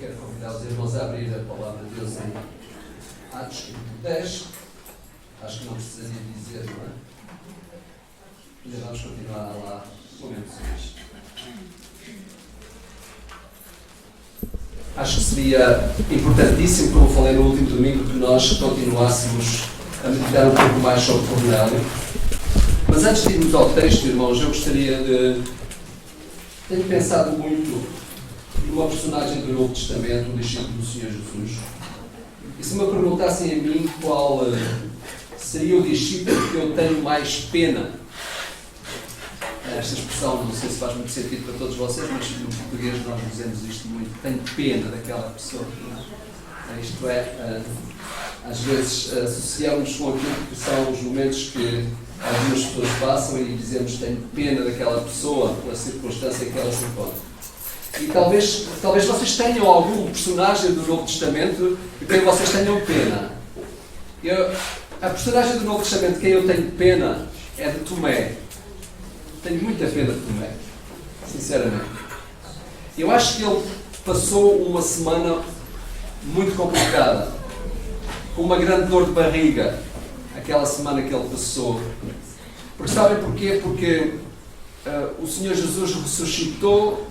quero convidar os irmãos a abrir a palavra de Deus em Atos 10. Acho que não precisaria dizer, não é? Mas vamos continuar lá no momento seguinte. Acho que seria importantíssimo, como falei no último domingo, que nós continuássemos a meditar um pouco mais sobre Cornélio. Mas antes de irmos ao texto, irmãos, eu gostaria de... Tenho pensado muito numa personagem do Novo Testamento, um discípulo do Senhor Jesus. E se me perguntassem a mim qual seria o discípulo que eu tenho mais pena, esta expressão não sei se faz muito sentido para todos vocês, mas no português nós dizemos isto muito: tenho pena daquela pessoa. Isto é, às vezes associamos com aquilo que são os momentos que algumas pessoas passam e dizemos tenho pena daquela pessoa pela circunstância em que ela se encontra. E talvez vocês tenham algum personagem do Novo Testamento de quem vocês tenham pena. A personagem do Novo Testamento de quem eu tenho pena é de Tomé. Tenho muita pena de Tomé, sinceramente. Eu acho que ele passou uma semana muito complicada, com uma grande dor de barriga, aquela semana que ele passou. Porque sabem porquê? Porque o Senhor Jesus ressuscitou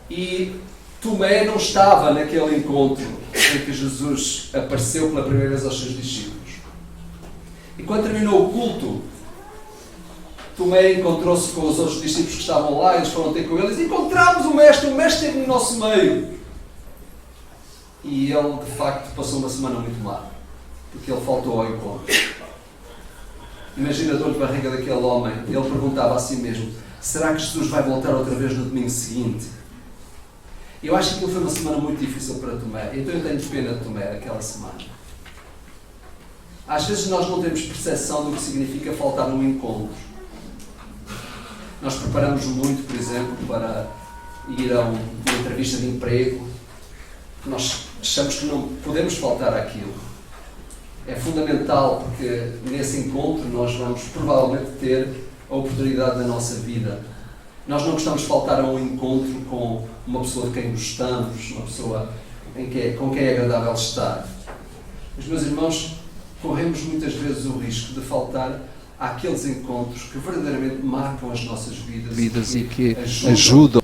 e Tomé não estava naquele encontro em que Jesus apareceu pela primeira vez aos seus discípulos. E quando terminou o culto, Tomé encontrou-se com os outros discípulos que estavam lá, eles foram ter com eles, encontramos o Mestre esteve no nosso meio. E ele, de facto, passou uma semana muito má, porque ele faltou ao encontro. Imagina a dor de barriga daquele homem. Ele perguntava a si mesmo: será que Jesus vai voltar outra vez no domingo seguinte? Eu acho que aquilo foi uma semana muito difícil para Tomé. Então eu tenho pena de Tomé aquela semana. Às vezes nós não temos percepção do que significa faltar num encontro. Nós preparamos muito, por exemplo, para ir a uma entrevista de emprego. Nós achamos que não podemos faltar àquilo. É fundamental porque nesse encontro nós vamos provavelmente ter a oportunidade da nossa vida. Nós não gostamos de faltar a um encontro com uma pessoa de quem gostamos, uma pessoa com quem é agradável estar. Mas, meus irmãos, corremos muitas vezes o risco de faltar àqueles encontros que verdadeiramente marcam as nossas vidas e que ajudam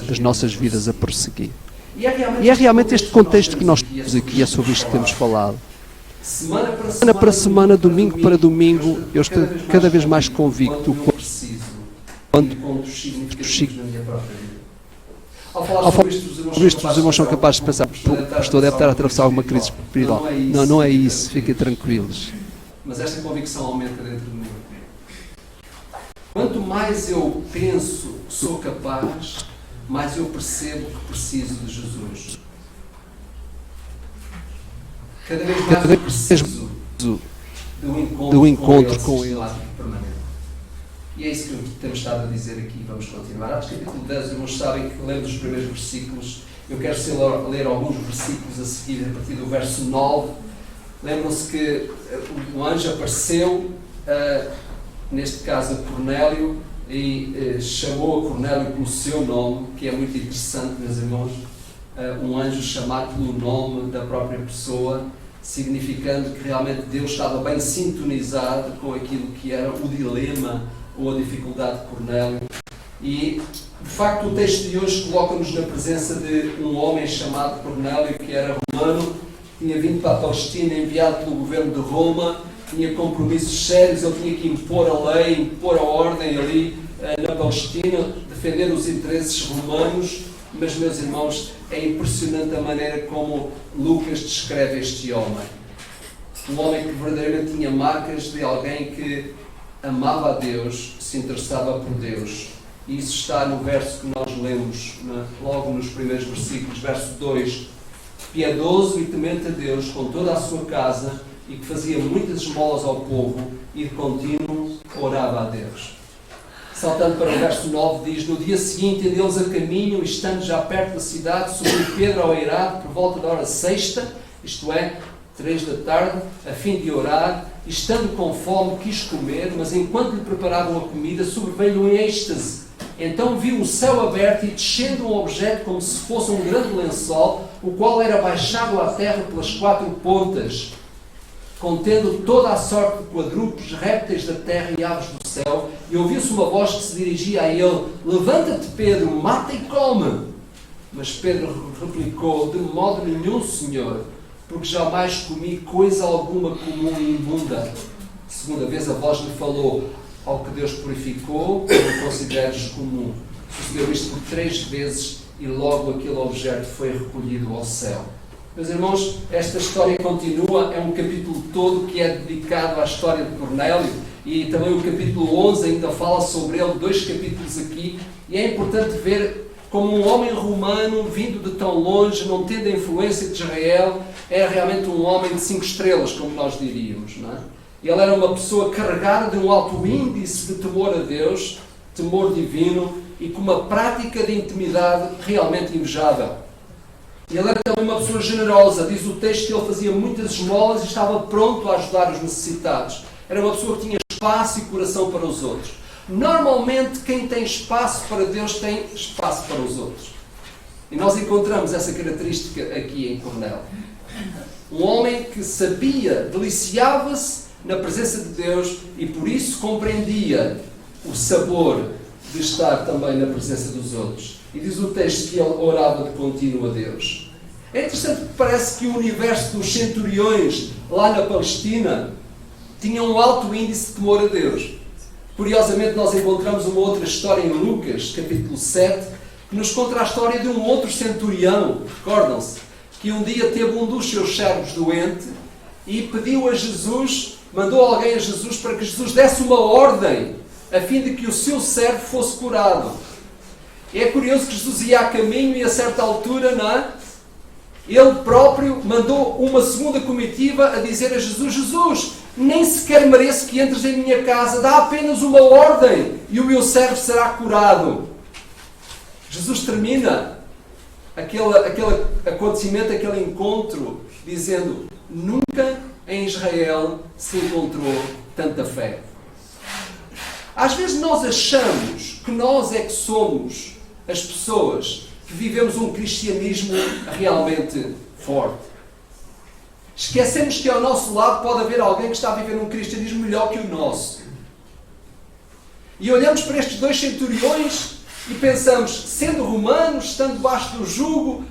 as nossas vidas a prosseguir. E é realmente este contexto que nós temos aqui, é sobre isto que temos falado. Semana para semana, domingo para domingo, eu estou cada vez mais convicto quando na minha própria vida. Ao falar sobre isto, os irmãos são capazes de pensar: o pastor deve estar a atravessar alguma crise espiritual. Não é isso, fiquem tranquilos. Mas esta convicção aumenta dentro de mim. Quanto mais eu penso que sou capaz, mais eu percebo que preciso de Jesus. Cada vez mais eu preciso do encontro com Ele permanente. E é isso que temos estado a dizer aqui. Vamos continuar. Atos capítulo 10, irmãos sabem que lemos os primeiros versículos. Eu quero ler alguns versículos a seguir, a partir do verso 9. Lembram-se que o anjo apareceu, neste caso a Cornélio, e chamou a Cornélio pelo seu nome, que é muito interessante, meus irmãos. Um anjo chamado pelo nome da própria pessoa, significando que realmente Deus estava bem sintonizado com aquilo que era o dilema ou a dificuldade de Cornélio. E, de facto, o texto de hoje coloca-nos na presença de um homem chamado Cornélio, que era romano, tinha vindo para a Palestina, enviado pelo governo de Roma, tinha compromissos sérios, ele tinha que impor a lei, impor a ordem ali na Palestina, defender os interesses romanos. Mas, meus irmãos, é impressionante a maneira como Lucas descreve este homem. Um homem que verdadeiramente tinha marcas de alguém que amava a Deus, se interessava por Deus. E isso está no verso que nós lemos, logo nos primeiros versículos, verso 2. Piedoso e temente a Deus com toda a sua casa, e que fazia muitas esmolas ao povo, e de contínuo orava a Deus. Saltando para o verso 9, diz: no dia seguinte, indo eles a caminho, e estando já perto da cidade, subiu Pedro ao eirado por volta da hora sexta, isto é, 3 da tarde, a fim de orar, e estando com fome quis comer, mas enquanto lhe preparavam a comida, sobreveio em êxtase, Então viu o céu aberto e descendo um objeto como se fosse um grande lençol, o qual era baixado à terra pelas 4 pontas, contendo toda a sorte de quadrúpedes, répteis da terra e aves do céu. E ouviu-se uma voz que se dirigia a ele: levanta-te, Pedro, mata e come. Mas Pedro replicou: de modo nenhum, Senhor, porque jamais comi coisa alguma comum e imunda. Segunda vez a voz lhe falou: ao que Deus purificou, não consideres comum. Sucedeu isto por 3 vezes e logo aquele objeto foi recolhido ao céu. Meus irmãos, esta história continua, é um capítulo todo que é dedicado à história de Cornélio, e também o capítulo 11 ainda fala sobre ele, 2 capítulos aqui, e é importante ver como um homem romano, vindo de tão longe, não tendo a influência de Israel, é realmente um homem de 5 estrelas, como nós diríamos, não é? Ele era uma pessoa carregada de um alto índice de temor a Deus, temor divino, e com uma prática de intimidade realmente invejável. Ele era também uma pessoa generosa. Diz o texto que ele fazia muitas esmolas e estava pronto a ajudar os necessitados. Era uma pessoa que tinha espaço e coração para os outros. Normalmente, quem tem espaço para Deus tem espaço para os outros. E nós encontramos essa característica aqui em Cornélio. Um homem que sabia, deliciava-se na presença de Deus e por isso compreendia o sabor de estar também na presença dos outros. E diz o texto que ele orava de contínuo a Deus. É interessante porque parece que o universo dos centuriões lá na Palestina tinha um alto índice de temor a Deus. Curiosamente, nós encontramos uma outra história em Lucas, capítulo 7, que nos conta a história de um outro centurião, recordam-se, que um dia teve um dos seus servos doente e pediu a Jesus, mandou alguém a Jesus para que Jesus desse uma ordem a fim de que o seu servo fosse curado. É curioso que Jesus ia a caminho e a certa altura, não é? Ele próprio mandou uma segunda comitiva a dizer a Jesus: Jesus, nem sequer mereço que entres em minha casa, dá apenas uma ordem e o meu servo será curado. Jesus termina aquele acontecimento, aquele encontro, dizendo: nunca em Israel se encontrou tanta fé. Às vezes nós achamos que nós é que somos as pessoas que vivemos um cristianismo realmente forte. Esquecemos que ao nosso lado pode haver alguém que está a viver um cristianismo melhor que o nosso. E olhamos para estes 2 centuriões e pensamos, sendo romanos, estando debaixo do jugo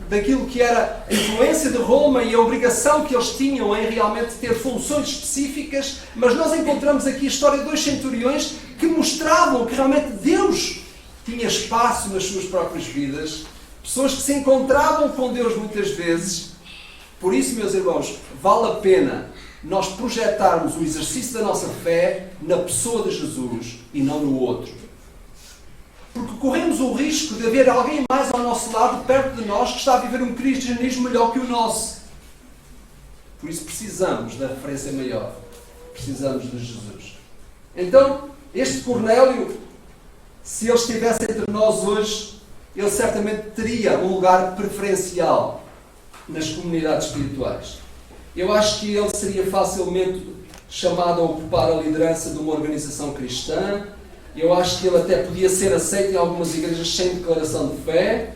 daquilo que era a influência de Roma e a obrigação que eles tinham em realmente ter funções específicas, mas nós encontramos aqui a história de 2 centuriões que mostravam que realmente Deus tinha espaço nas suas próprias vidas, pessoas que se encontravam com Deus muitas vezes. Por isso, meus irmãos, vale a pena nós projetarmos o exercício da nossa fé na pessoa de Jesus e não no outro. Porque corremos o risco de haver alguém mais ao nosso lado, perto de nós, que está a viver um cristianismo melhor que o nosso. Por isso precisamos da referência maior. Precisamos de Jesus. Então, este Cornélio, se ele estivesse entre nós hoje, ele certamente teria um lugar preferencial nas comunidades espirituais. Eu acho que ele seria facilmente chamado a ocupar a liderança de uma organização cristã. Eu acho que ele até podia ser aceito em algumas igrejas sem declaração de fé.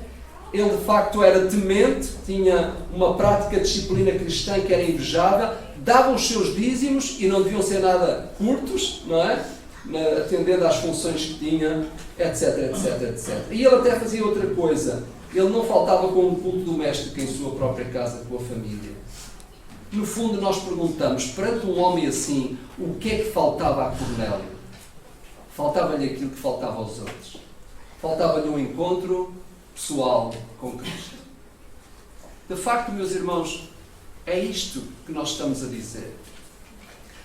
Ele de facto era temente, tinha uma prática de disciplina cristã que era invejável, dava os seus dízimos e não deviam ser nada curtos, não é? Atendendo às funções que tinha, etc, etc, etc. E ele até fazia outra coisa. Ele não faltava com um culto doméstico em sua própria casa, com a família. No fundo, nós perguntamos, perante um homem assim, o que é que faltava a Cornélio? Faltava-lhe aquilo que faltava aos outros. Faltava-lhe um encontro pessoal com Cristo. De facto, meus irmãos, é isto que nós estamos a dizer.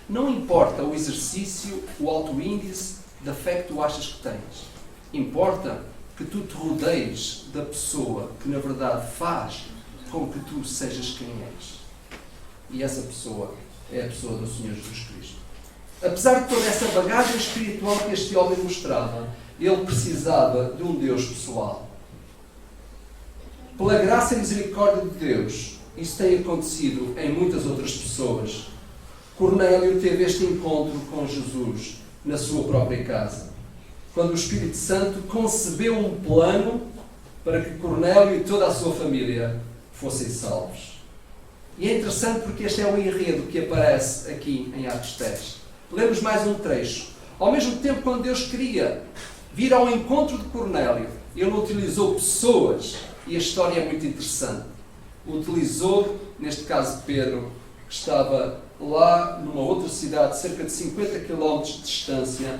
Não importa o exercício, o alto índice da fé que tu achas que tens. Importa que tu te rodeies da pessoa que, na verdade, faz com que tu sejas quem és. E essa pessoa é a pessoa do Senhor Jesus Cristo. Apesar de toda essa bagagem espiritual que este homem mostrava, ele precisava de um Deus pessoal. Pela graça e misericórdia de Deus, isso tem acontecido em muitas outras pessoas. Cornélio teve este encontro com Jesus na sua própria casa. quando o Espírito Santo concebeu um plano para que Cornélio e toda a sua família fossem salvos. E é interessante porque este é o enredo que aparece aqui em Atos 10. Lemos mais um trecho. Ao mesmo tempo, quando Deus queria vir ao encontro de Cornélio, Ele utilizou pessoas, e a história é muito interessante. Utilizou, neste caso Pedro, que estava lá numa outra cidade, cerca de 50 km de distância,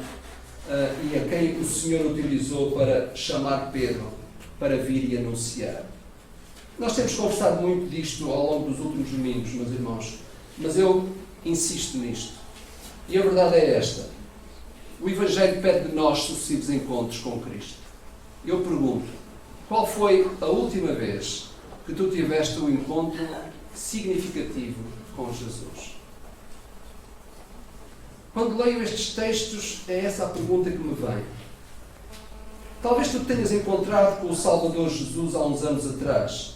e a quem o Senhor utilizou para chamar Pedro para vir e anunciar. Nós temos conversado muito disto ao longo dos últimos domingos, meus irmãos, mas eu insisto nisto. E a verdade é esta. O Evangelho pede de nós sucessivos encontros com Cristo. Eu pergunto, qual foi a última vez que tu tiveste um encontro significativo com Jesus? Quando leio estes textos, é essa a pergunta que me vem. Talvez tu tenhas encontrado com o Salvador Jesus há uns anos atrás,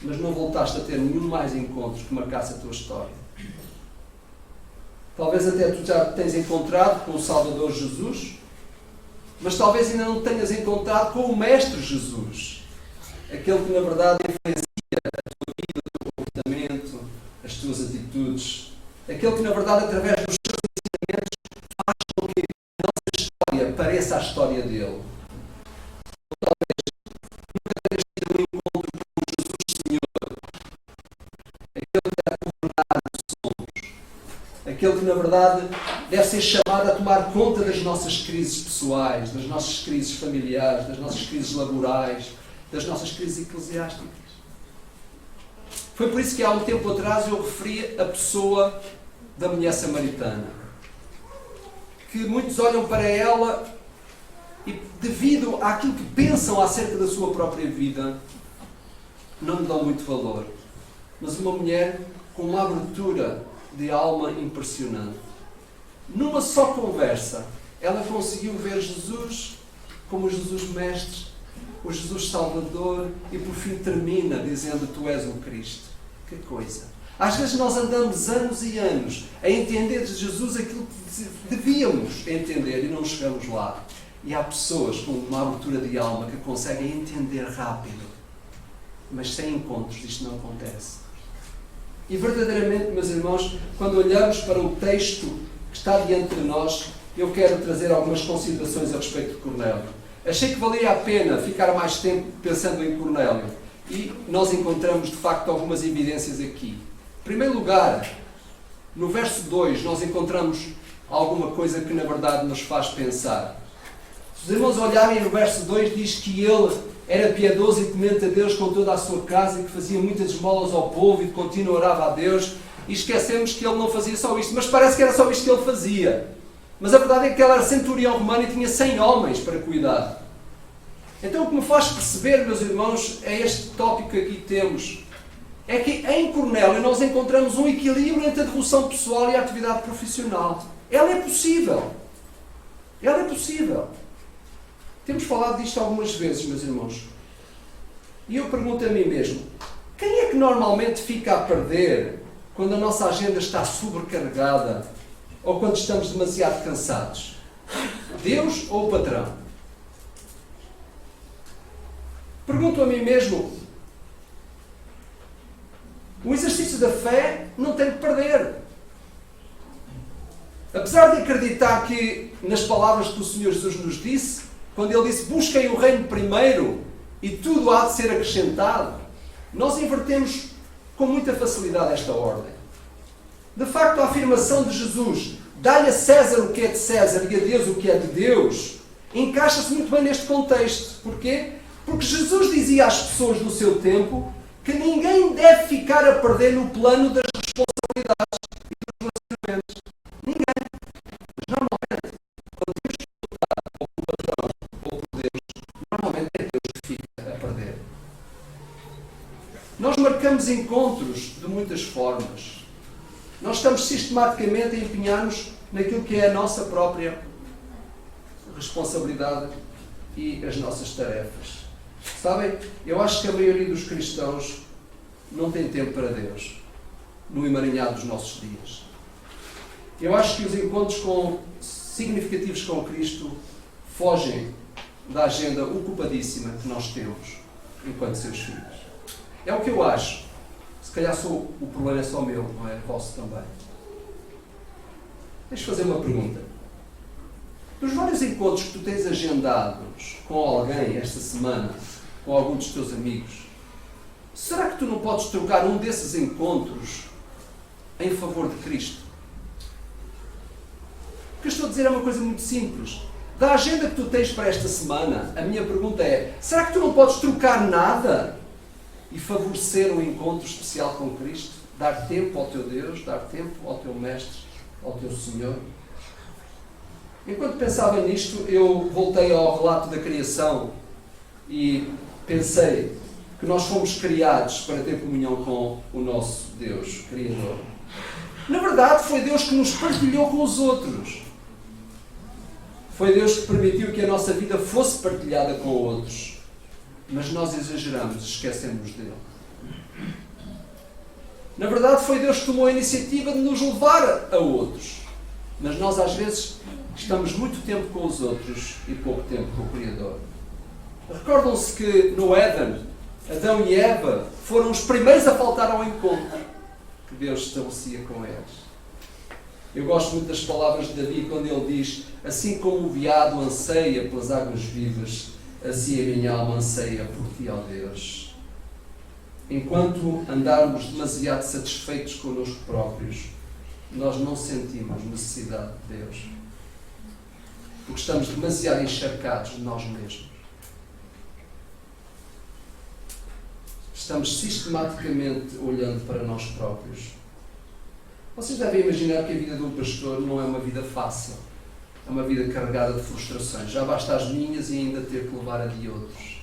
mas não voltaste a ter nenhum mais encontro que marcasse a tua história. Talvez até tu já tenhas encontrado com o Salvador Jesus, mas talvez ainda não tenhas encontrado com o Mestre Jesus, aquele que na verdade influencia a tua vida, o teu comportamento, as tuas atitudes, aquele que na verdade através dos seus ensinamentos faz com que a nossa história pareça a história dele. Aquele que, na verdade, deve ser chamado a tomar conta das nossas crises pessoais, das nossas crises familiares, das nossas crises laborais, das nossas crises eclesiásticas. Foi por isso que há um tempo atrás eu referi a pessoa da mulher samaritana. Que muitos olham para ela e, devido àquilo que pensam acerca da sua própria vida, não lhe dão muito valor. Mas uma mulher com uma abertura de alma impressionante. Numa só conversa, ela conseguiu ver Jesus como o Jesus Mestre, o Jesus Salvador, e por fim termina dizendo: Tu és o Cristo. Que coisa! Às vezes nós andamos anos e anos a entender de Jesus aquilo que devíamos entender e não chegamos lá. E há pessoas com uma abertura de alma que conseguem entender rápido, mas sem encontros isto não acontece. E verdadeiramente, meus irmãos, quando olhamos para o texto que está diante de nós, eu quero trazer algumas considerações a respeito de Cornélio. Achei que valia a pena ficar mais tempo pensando em Cornélio. E nós encontramos, de facto, algumas evidências aqui. Em primeiro lugar, no verso 2, nós encontramos alguma coisa que, na verdade, nos faz pensar. Se os irmãos olharem no verso 2, diz que ele era piedoso e temente a Deus com toda a sua casa e que fazia muitas esmolas ao povo e de contínuo orava a Deus, e esquecemos que ele não fazia só isto, mas parece que era só isto que ele fazia. Mas a verdade é que ele era centurião romano e tinha 100 homens para cuidar. Então o que me faz perceber, meus irmãos, é este tópico que aqui temos. É que em Cornélio nós encontramos um equilíbrio entre a devoção pessoal e a atividade profissional. Ela é possível. Ela é possível. Temos falado disto algumas vezes, meus irmãos. E eu pergunto a mim mesmo, quem é que normalmente fica a perder quando a nossa agenda está sobrecarregada ou quando estamos demasiado cansados? Deus ou o patrão? Pergunto a mim mesmo, o exercício da fé não tem que perder. Apesar de acreditar que, nas palavras que o Senhor Jesus nos disse, quando Ele disse, busquem o reino primeiro e tudo há de ser acrescentado, nós invertemos com muita facilidade esta ordem. De facto, a afirmação de Jesus, dá-lhe a César o que é de César e a Deus o que é de Deus, encaixa-se muito bem neste contexto. Porquê? Porque Jesus dizia às pessoas do seu tempo que ninguém deve ficar a perder no plano das responsabilidades e dos relacionamentos. Ninguém. Mas normalmente, quando temos dificuldade ou por patrão ou por Deus, normalmente é Deus que fica a perder. Nós marcamos encontros de muitas formas. Nós estamos sistematicamente a empenhar-nos naquilo que é a nossa própria responsabilidade e as nossas tarefas. Sabem, eu acho que a maioria dos cristãos não tem tempo para Deus no emaranhado dos nossos dias. Eu acho que os encontros significativos com Cristo fogem da agenda ocupadíssima que nós temos enquanto seus filhos. É o que eu acho. Se calhar o problema é só meu, não é vosso também. Deixa-me fazer uma pergunta. Dos vários encontros que tu tens agendados com alguém esta semana, com algum dos teus amigos, será que tu não podes trocar um desses encontros em favor de Cristo? O que eu estou a dizer é uma coisa muito simples. Da agenda que tu tens para esta semana, a minha pergunta é: será que tu não podes trocar nada e favorecer um encontro especial com Cristo? Dar tempo ao teu Deus, dar tempo ao teu Mestre, ao teu Senhor? Enquanto pensava nisto, eu voltei ao relato da criação e pensei que nós fomos criados para ter comunhão com o nosso Deus, Criador. Na verdade, foi Deus que nos partilhou com os outros. Foi Deus que permitiu que a nossa vida fosse partilhada com outros. Mas nós exageramos, esquecemos dele. Na verdade, foi Deus que tomou a iniciativa de nos levar a outros. Mas nós, às vezes, estamos muito tempo com os outros e pouco tempo com o Criador. Recordam-se que no Éden, Adão e Eva foram os primeiros a faltar ao encontro que Deus estabelecia com eles. Eu gosto muito das palavras de Davi quando ele diz: assim como o veado anseia pelas águas vivas, assim a minha alma anseia por ti, ó Deus. Enquanto andarmos demasiado satisfeitos connosco próprios, nós não sentimos necessidade de Deus. Porque estamos demasiado encharcados de nós mesmos. Estamos sistematicamente olhando para nós próprios. Vocês devem imaginar que a vida de um pastor não é uma vida fácil. É uma vida carregada de frustrações. Já basta as minhas e ainda ter que levar a de outros.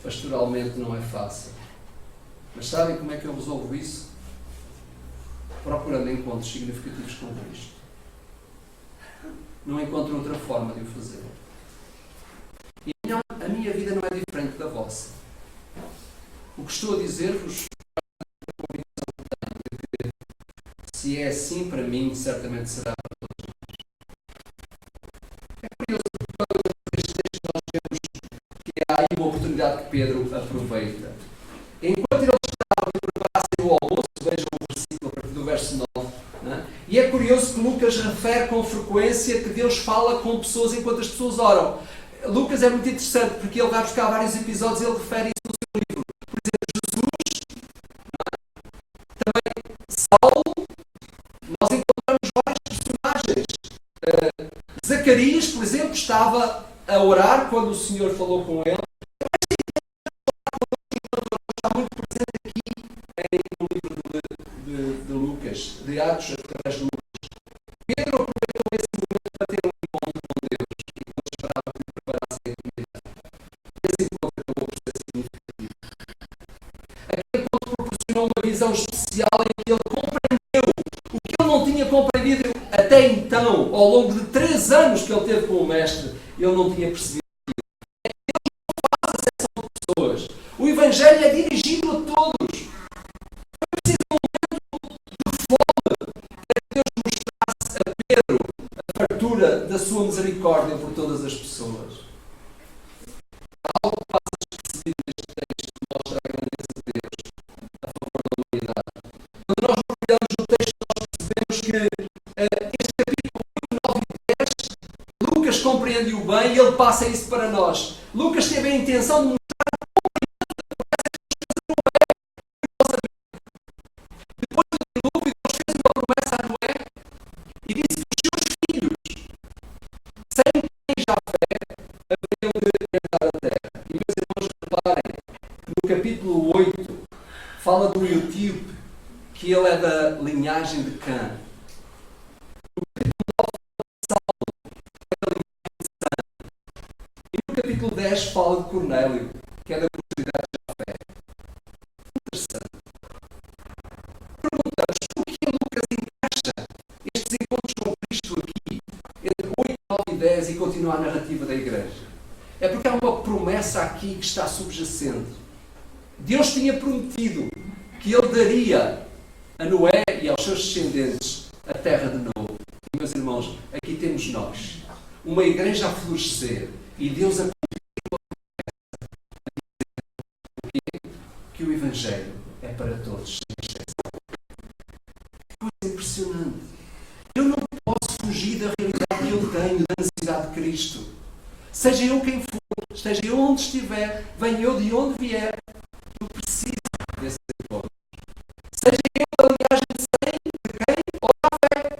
Pastoralmente não é fácil. Mas sabem como é que eu resolvo isso? Procurando encontros significativos com Cristo. Não encontro outra forma de o fazer. E a minha vida não é diferente da vossa. O que estou a dizer-vos é a convicção que tenho de que, se é assim para mim, certamente será para todos nós. É curioso que quando neste texto nós vemos que há aí uma oportunidade que Pedro aproveita. Enquanto eles estavam a preparar-se o almoço, vejam o versículo a partir do verso 9, né? E é curioso que Lucas refere com frequência que Deus fala com pessoas enquanto as pessoas oram. Lucas é muito interessante porque ele vai buscar vários episódios e ele refere isso no seu livro. Por exemplo, Jesus, também Saulo, nós encontramos vários personagens. Zacarias, por exemplo, estava a orar quando o Senhor falou com ele. Está muito presente aqui no livro de Lucas, de Atos, através de Lucas. Pedro aproveitou esse momento para ter um encontro com Deus e quando esperava que lhe preparassem a comida. Esse encontro acabou por ser significativo. Aquele encontro proporcionou uma visão especial em que ele compreendeu o que ele não tinha compreendido até então, ao longo de 3 anos que ele teve com o Mestre, ele não tinha percebido aquilo. É que Deus não faz acepção de pessoas. O Evangelho é dirigido a todos. Foi preciso um momento de fome para que Deus mostrasse a Pedro a fartura da sua misericórdia por todas as pessoas. Há algo que passa despercebido neste texto que mostra a grandeza de Deus a favor da humanidade. Quando nós mergulhamos no texto, nós percebemos que este capítulo 8, 9 e 10, Lucas compreende-o bem e ele passa isso para nós. Lucas teve a intenção de mostrar o cumprimento da promessa que Deus fez a Noé. Depois do dilúvio, Deus fez uma promessa a Noé e disse que os seus filhos, sem quem já fé, haveriam de herdar a terra. E meus irmãos, reparem que no capítulo 8 fala do Etíope, que ele é da linhagem de Cã. No capítulo 9 fala de Saulo, que é da linhagem de Sam. E no capítulo 10 fala de Cornélio, que é da posteridade da fé. Interessante. Perguntamos por que Lucas encaixa estes encontros com Cristo aqui, entre 8, 9 e 10, e continua a narrativa da igreja. É porque há uma promessa aqui que está subjacente. Deus tinha prometido que ele daria a Noé e aos seus descendentes a terra de novo. E, meus irmãos, aqui temos nós. uma igreja a florescer e Deus a que o Evangelho é para todos, sem exceção. Que coisa impressionante. Eu não posso fugir da realidade que eu tenho, da necessidade de Cristo. Seja eu quem for, esteja eu onde estiver, venha eu de onde vier, eu preciso desse encontro. Seja eu a linhagem de quem ou da fé.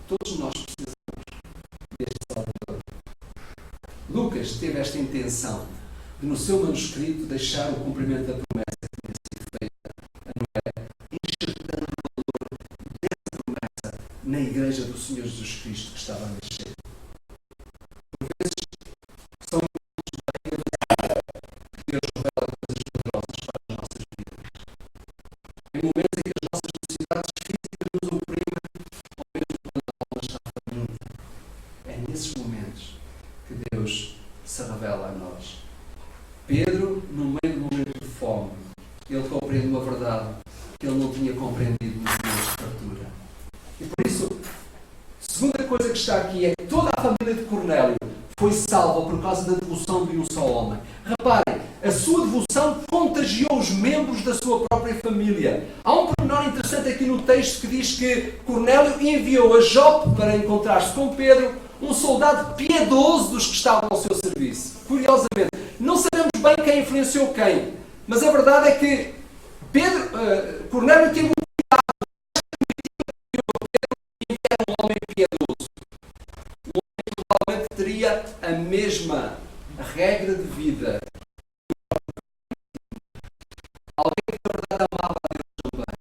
Todos nós precisamos deste Salvador. Lucas teve esta intenção de, no seu manuscrito, deixar o cumprimento da promessa que tinha sido feita a Noé, enxertando o valor dessa promessa na igreja do Senhor Jesus Cristo que estava a nascer. Por vezes, são momentos bem que Deus revela coisas poderosas para as nossas vidas. Em momentos em que as nossas necessidades físicas nos oprimem, ou mesmo quando a alma está faminta, é nesses momentos que Deus se revela a nós. Pedro, no meio do momento de fome, ele compreende uma verdade que ele não tinha compreendido nos dias de fartura. E por isso, a segunda coisa que está aqui é que toda a família de Cornélio foi salva por causa da devoção de um só homem. Reparem, a sua devoção contagiou os membros da sua própria família. Há um pormenor interessante aqui no texto que diz que Cornélio enviou a Jope para encontrar-se com Pedro, um soldado piedoso dos que estavam ao seu serviço. Curiosamente, não sabemos bem quem influenciou quem, mas a verdade é que Cornélio teve um cuidado de enviar um homem piedoso. Um homem que provavelmente teria a mesma regra de vida. Alguém que na verdade amava a Deus também.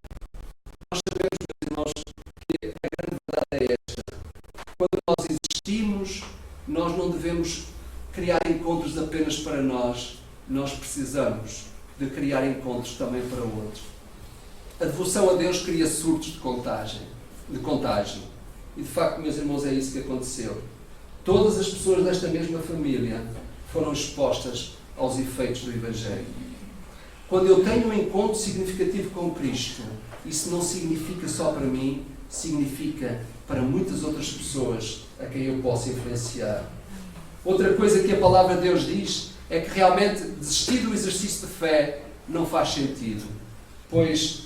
Nós sabemos, meus irmãos, que a grande verdade é esta. Quando nós existimos, nós não devemos criar encontros apenas para nós. Nós precisamos de criar encontros também para outros. A devoção a Deus cria surtos de contágio. E de facto, meus irmãos, é isso que aconteceu. Todas as pessoas desta mesma família foram expostas aos efeitos do Evangelho. Quando eu tenho um encontro significativo com Cristo, isso não significa só para mim, significa para muitas outras pessoas a quem eu posso influenciar. Outra coisa que a palavra de Deus diz é que realmente desistir do exercício de fé não faz sentido, pois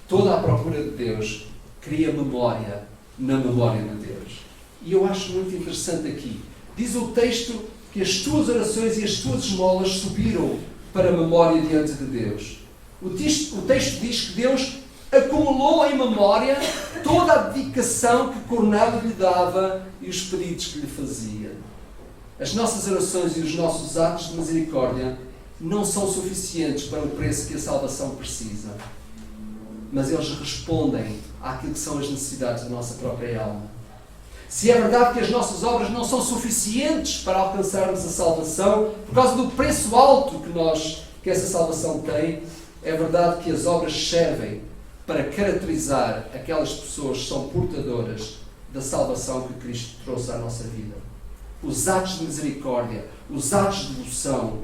toda a procura de Deus cria memória na memória de Deus. E eu acho muito interessante aqui. Diz o texto que as tuas orações e as tuas esmolas subiram para a memória diante de Deus. O texto diz que Deus acumulou em memória toda a dedicação que Cornélio lhe dava e os pedidos que lhe fazia. As nossas orações e os nossos atos de misericórdia não são suficientes para o preço que a salvação precisa, mas eles respondem àquilo que são as necessidades da nossa própria alma. Se é verdade que as nossas obras não são suficientes para alcançarmos a salvação, por causa do preço alto que essa salvação tem, é verdade que as obras servem para caracterizar aquelas pessoas que são portadoras da salvação que Cristo trouxe à nossa vida. Os atos de misericórdia, os atos de devoção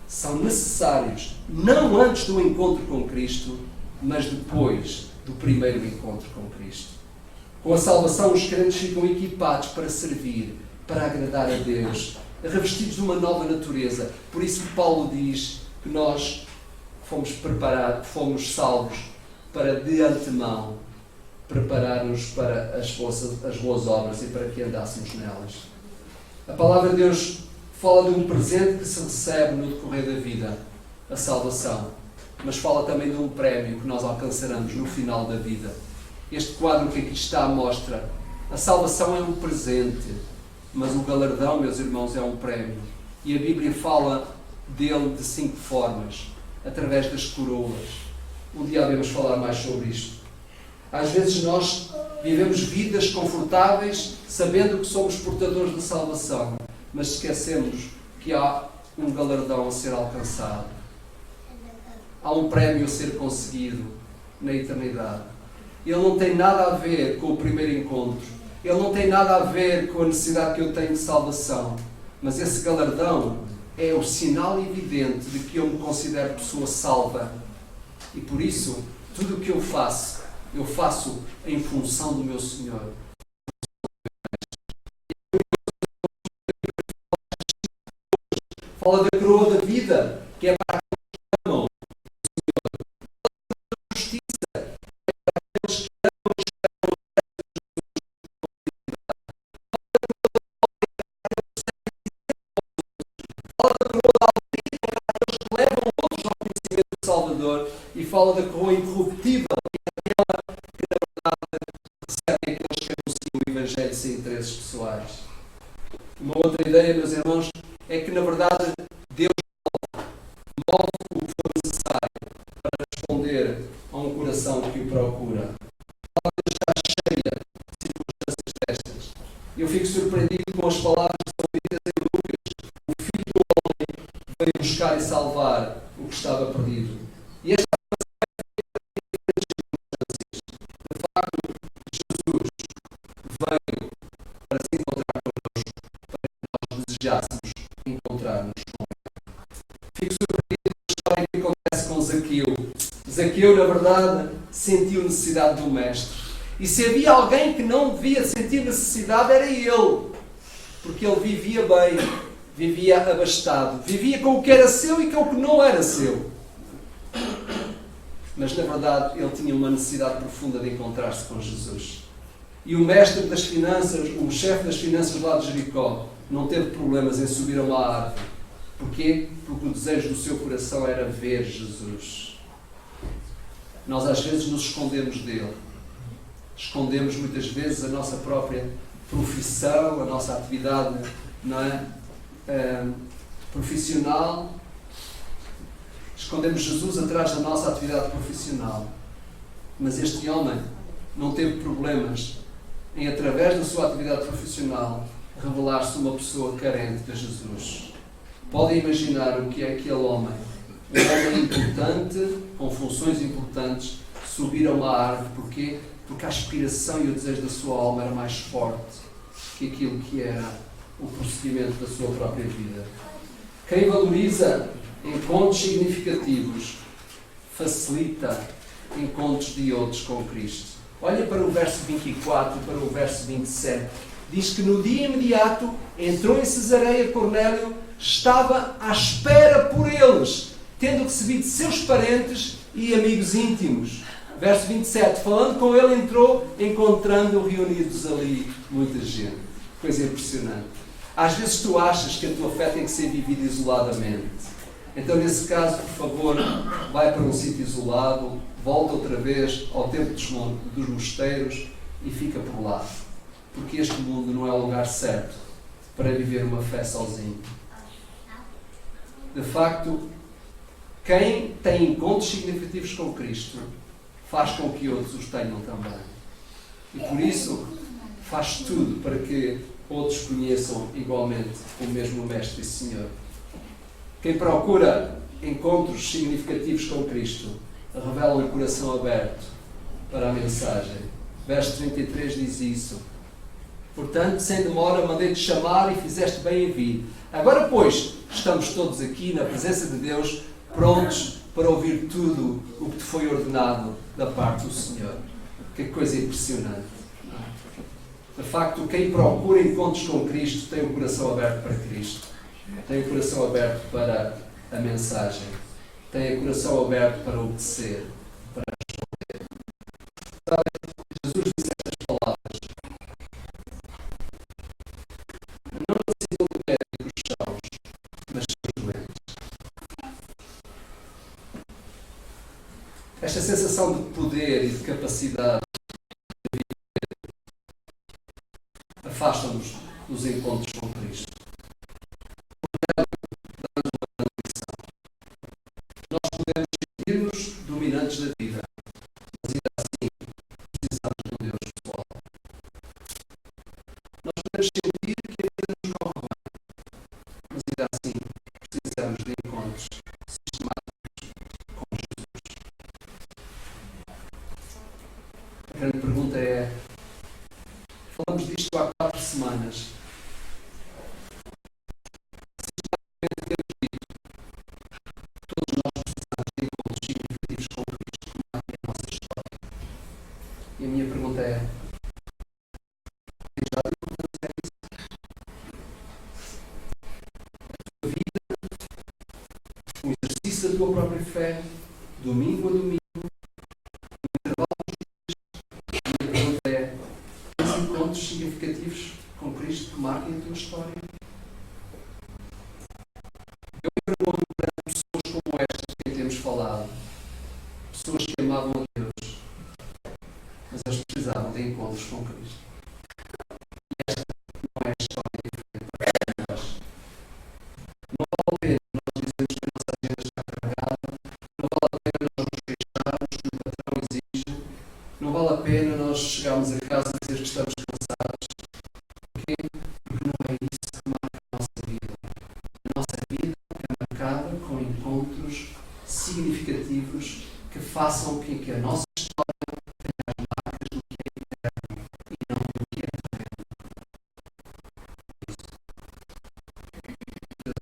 são necessários não antes do encontro com Cristo, mas depois do primeiro encontro com Cristo. Com a salvação, os crentes ficam equipados para servir, para agradar a Deus, revestidos de uma nova natureza. Por isso que Paulo diz que nós fomos preparados, fomos salvos para de antemão preparar-nos para as boas obras e para que andássemos nelas. A palavra de Deus fala de um presente que se recebe no decorrer da vida, a salvação, mas fala também de um prémio que nós alcançaremos no final da vida. Este quadro que aqui está mostra a salvação é um presente, mas o galardão, meus irmãos, é um prémio. E a Bíblia fala dele de 5 formas, através das coroas. Um dia devemos falar mais sobre isto. Às vezes nós vivemos vidas confortáveis, sabendo que somos portadores da salvação, mas esquecemos que há um galardão a ser alcançado. Há um prémio a ser conseguido na eternidade. Ele não tem nada a ver com o primeiro encontro. Ele não tem nada a ver com a necessidade que eu tenho de salvação. Mas esse galardão é o sinal evidente de que eu me considero pessoa salva. E por isso, tudo o que eu faço em função do meu Senhor. Fala da coroa da vida, que é para aqueles que amam a justiça, que é para aqueles que amam e esperam que levam outros ao conhecimento do Salvador, e fala da coroa incorruptível, que é aquela que na verdade recebem aqueles que anunciam o Evangelho sem interesses pessoais. Uma outra ideia, meus irmãos, é que na verdade Deus move o que for necessário para responder a um coração que o procura. A palavra está cheia de circunstâncias destas. Eu fico surpreendido com as palavras que são ditas em Lucas. O Filho do Homem veio buscar e salvar o que estava perdido. E esta de facto, Jesus veio para se encontrar connosco, para que nós desejássemos encontrar-nos com Ele. Fico surpreendido com a história que acontece com Zaqueu. Zaqueu, na verdade, sentiu necessidade do Mestre. E se havia alguém que não devia sentir necessidade, era ele. Porque ele vivia bem, vivia abastado, vivia com o que era seu e com o que não era seu. Mas, na verdade, ele tinha uma necessidade profunda de encontrar-se com Jesus. E o mestre das finanças, o chefe das finanças lá de Jericó, não teve problemas em subir a uma árvore. Porquê? Porque o desejo do seu coração era ver Jesus. Nós, às vezes, nos escondemos dele. Escondemos, muitas vezes, a nossa própria profissão, a nossa atividade, não é? Profissional. Escondemos Jesus atrás da nossa atividade profissional. Mas este homem não teve problemas em, através da sua atividade profissional, revelar-se uma pessoa carente de Jesus. Podem imaginar o que é aquele homem, um homem importante, com funções importantes, subir a uma árvore. Porquê? Porque a aspiração e o desejo da sua alma era mais forte que aquilo que era o procedimento da sua própria vida. Quem valoriza encontros significativos facilita encontros de outros com Cristo. Olha para o verso 24 e para o verso 27. Diz que no dia imediato entrou em Cesareia Cornélio, estava à espera por eles, tendo recebido seus parentes e amigos íntimos. Verso 27. Falando com ele, entrou, encontrando reunidos ali muita gente. Coisa impressionante. Às vezes tu achas que a tua fé tem que ser vivida isoladamente. Então, nesse caso, por favor, vai para um sítio isolado, volta outra vez ao tempo dos mosteiros e fica por lá. Porque este mundo não é o lugar certo para viver uma fé sozinho. De facto, quem tem encontros significativos com Cristo faz com que outros os tenham também. E por isso, faz tudo para que outros conheçam igualmente o mesmo Mestre e Senhor. Quem procura encontros significativos com Cristo revela um coração aberto para a mensagem. Verso 33 diz isso. Portanto, sem demora, mandei-te chamar e fizeste bem em vir. Agora, pois, estamos todos aqui na presença de Deus, prontos para ouvir tudo o que te foi ordenado da parte do Senhor. Que coisa impressionante. De facto, quem procura encontros com Cristo tem o coração aberto para Cristo. Tem o coração aberto para a mensagem. Tem o coração aberto para obedecer, para responder. Jesus disse estas palavras. Não precisam de médicos sãos, mas são doentes. Esta sensação de poder e de capacidade de viver afasta-nos dos encontros com Cristo. Nós podemos sentir-nos dominantes da vida, mas ainda assim precisamos de um Deus pessoal. Nós podemos sentir que a vida nos corre bem, mas ainda assim precisamos de encontros sistemáticos com Jesus. A grande pergunta é: falamos disto há 4 semanas. E a minha pergunta é: tens dado importância a isso? A tua a tua própria fé, domingo a domingo, a pergunta é: tens encontros significativos com Cristo que marquem a tua história? Eu pergunto para pessoas como estas de quem temos falado, pessoas que amavam a Deus, mas elas precisavam de encontros com Cristo. E esta não é a história diferente para nós. Não vale a pena nós dizermos que a nossa agenda está carregada, não vale a pena nós nos queixarmos que o patrão exige, não vale a pena nós chegarmos a casa e dizer que estamos cansados. Porquê? Porque não é isso que marca a nossa vida. A nossa vida é marcada com encontros significativos que façam com que a nossa